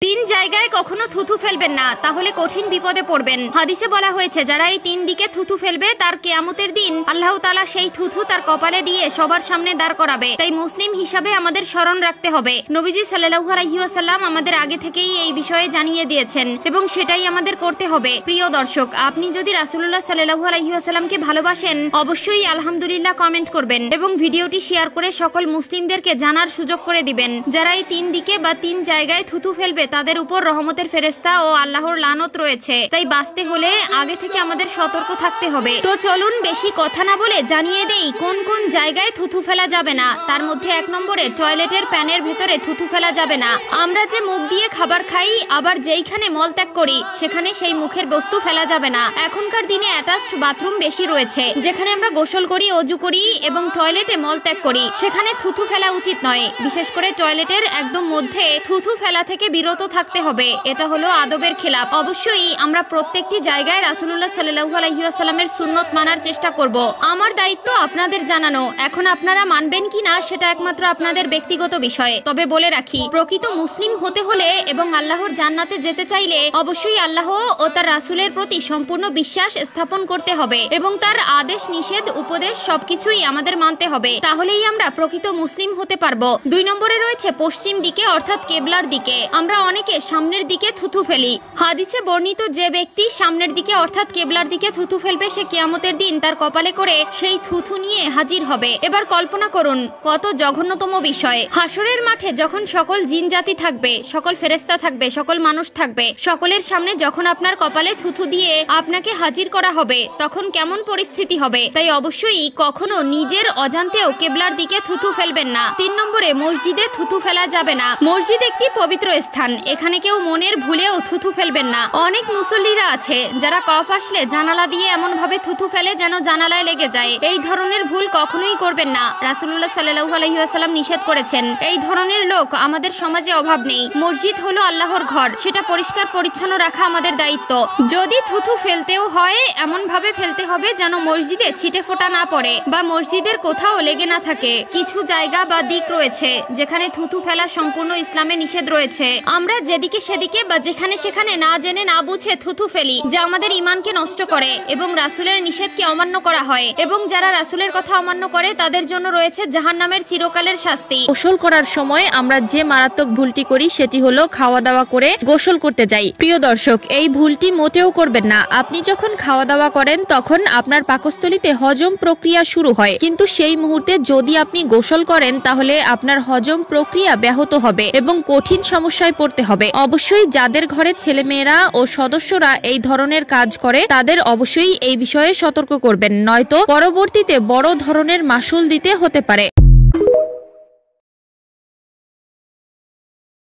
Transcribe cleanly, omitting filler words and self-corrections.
তিন জায়গায় কখনো থুথু ফেলবেন না, তাহলে কঠিন বিপদে পড়বেন। হাদিসে বলা হয়েছে, যারা এই তিন দিকে থুথু ফেলবে তার কিয়ামতের দিন আল্লাহ তাআলা সেই থুথু তার কপালে দিয়ে সবার সামনে দাঁড় করাবে। তাই মুসলিম হিসাবে আমাদের স্মরণ রাখতে হবে। নবীজি সাল্লাল্লাহু আলাইহি ওয়াসাল্লাম আমাদের আগে থেকেই এই বিষয়ে জানিয়ে দিয়েছেন এবং সেটাই আমাদের করতে হবে। প্রিয় দর্শক, আপনি যদি রাসূলুল্লাহ সাল্লাল্লাহু আলাইহি ওয়াসাল্লামকে ভালোবাসেন অবশ্যই আলহামদুলিল্লাহ কমেন্ট করবেন এবং ভিডিওটি শেয়ার করে সকল মুসলিমদেরকে জানার সুযোগ করে দিবেন। যারা এই তিন দিকে বা তিন জায়গায় থুথু ফেলবে তাদের উপর রহমতের ফেরেশতা ও আল্লাহর লানত রয়েছে। তাই বাঁচতে হলে আগে থেকে আমাদের সতর্ক থাকতে হবে। তো চলুন বেশি কথা না বলে জানিয়ে দেই কোন কোন জায়গায় থুথু ফেলা যাবে না। তার মধ্যে 1 নম্বরে টয়লেটের প্যানের ভেতরে থুথু ফেলা যাবে না। আমরা যে মুখ দিয়ে খাবার খাই আবার যেইখানে মলত্যাগ করি সেখানে সেই মুখের বস্তু ফেলা যাবে না। এখনকার দিনে অ্যাটাচড বাথরুম বেশি রয়েছে, যেখানে আমরা গোসল করি, অজু করি এবং টয়লেটে মলত্যাগ করি, সেখানে থুথু ফেলা উচিত নয়। বিশেষ করে টয়লেটের একদম মধ্যে থুথু ফেলা থেকে বিরত থাকতে হবে। এটা হলো আদবের খেলাপ। অবশ্যই আমরা প্রত্যেকটি জায়গায় রাসূলুল্লাহ সাল্লাল্লাহু আলাইহি ওয়াসাল্লামের সুন্নত মানার চেষ্টা করব। আমার দায়িত্ব আপনাদের জানানো। এখন আপনারা মানবেন কিনা সেটা একমাত্র আপনাদের ব্যক্তিগত বিষয়। তবে বলে রাখি, প্রকৃত মুসলিম হতে হলে এবং আল্লাহর জান্নাতে যেতে চাইলে অবশ্যই আল্লাহ ও তার রাসূলের প্রতি সম্পূর্ণ বিশ্বাস স্থাপন করতে হবে এবং তার আদেশ নিষেধ উপদেশ সবকিছুই আমাদের মানতে হবে। তাহলেই আমরা প্রকৃত মুসলিম হতে পারবো। 2 নম্বরে রয়েছে পশ্চিম দিকে অর্থাৎ কেবলার দিকে। আমরা অনেকে সামনের দিকে থুথু ফেলি। হাদিসে বর্ণিত যে ব্যক্তি সামনের দিকে অর্থাৎ কেবলার দিকে থুথু ফেলবে সে কিয়ামতের দিন তার কপালে করে সেই থুথু নিয়ে হাজির হবে। এবার কল্পনা করুন কত জঘন্যতম বিষয়। হাসরের মাঠে যখন সকল জিন জাতি থাকবে, সকল ফেরেশতা থাকবে, সকল মানুষ থাকবে, সকলের সামনে যখন আপনার কপালে থুথু দিয়ে আপনাকে হাজির করা হবে তখন কেমন পরিস্থিতি হবে। তাই অবশ্যই কখনো নিজের অজান্তেও কেবলার দিকে থুথু ফেলবেন না। 3 নম্বরে মসজিদে থুথু ফেলা যাবে না। মসজিদ একটি পবিত্র স্থান, এখানে কেউ মনের ভুলেও থুথু ফেলবেন না। অনেক মুসল্লিরা আছে যারা কফ আসলে জানালা দিয়ে এমন ভাবে থুথু ফেলে যেন জানালায় লেগে যায়। এই ধরনের ভুল কখনোই করবেন না। রাসূলুল্লাহ সাল্লাল্লাহু আলাইহি ওয়াসাল্লাম নিষেধ করেছেন। এই ধরনের লোক আমাদের সমাজে অভাব নেই। মসজিদ হলো আল্লাহর ঘর, সেটা পরিষ্কার পরিচ্ছন্ন রাখা আমাদের দায়িত্ব। যদি থুথু ফেলতেও হয় এমন ভাবে ফেলতে হবে যেন মসজিদে ছিটে ফোঁটা না পড়ে বা মসজিদের কোথাও লেগে না থাকে। কিছু জায়গা বা দিক রয়েছে যেখানে থুথু ফেলা সম্পূর্ণ ইসলামে নিষেধ রয়েছে। আমরা যেদিকে সেদিকে বা যেখানে সেখানে না জেনে না বুঝে থুথু ফেলি, যা আমাদের ঈমানকে নষ্ট করে এবং রাসূলের নিষেধকে অমান্য করা হয়। এবং যারা রাসূলের কথা অমান্য করে তাদের জন্য রয়েছে জাহান্নামের চিরকালের শাস্তি। গোসল করার সময় আমরা যে মারাত্মক ভুলটি করি সেটি হলো খাওয়া দাওয়া করে গোসল করতে যাই। প্রিয় দর্শক, এই ভুলটি মোটেও করবেন না। আপনি যখন খাওয়া দাওয়া করেন তখন আপনার পাকস্থলীতে হজম প্রক্রিয়া শুরু হয়, কিন্তু সেই মুহূর্তে যদি আপনি গোসল করেন তাহলে আপনার হজম প্রক্রিয়া ব্যাহত হবে এবং কঠিন সমস্যায় পড়তে হবে। অবশ্যই যাদের ঘরে ছেলেমেয়েরা ও সদস্যরা এই ধরনের কাজ করে তাদের অবশ্যই এই বিষয়ে সতর্ক করবেন, নয়তো পরবর্তীতে বড় ধরনের মাসুল দিতে হতে পারে।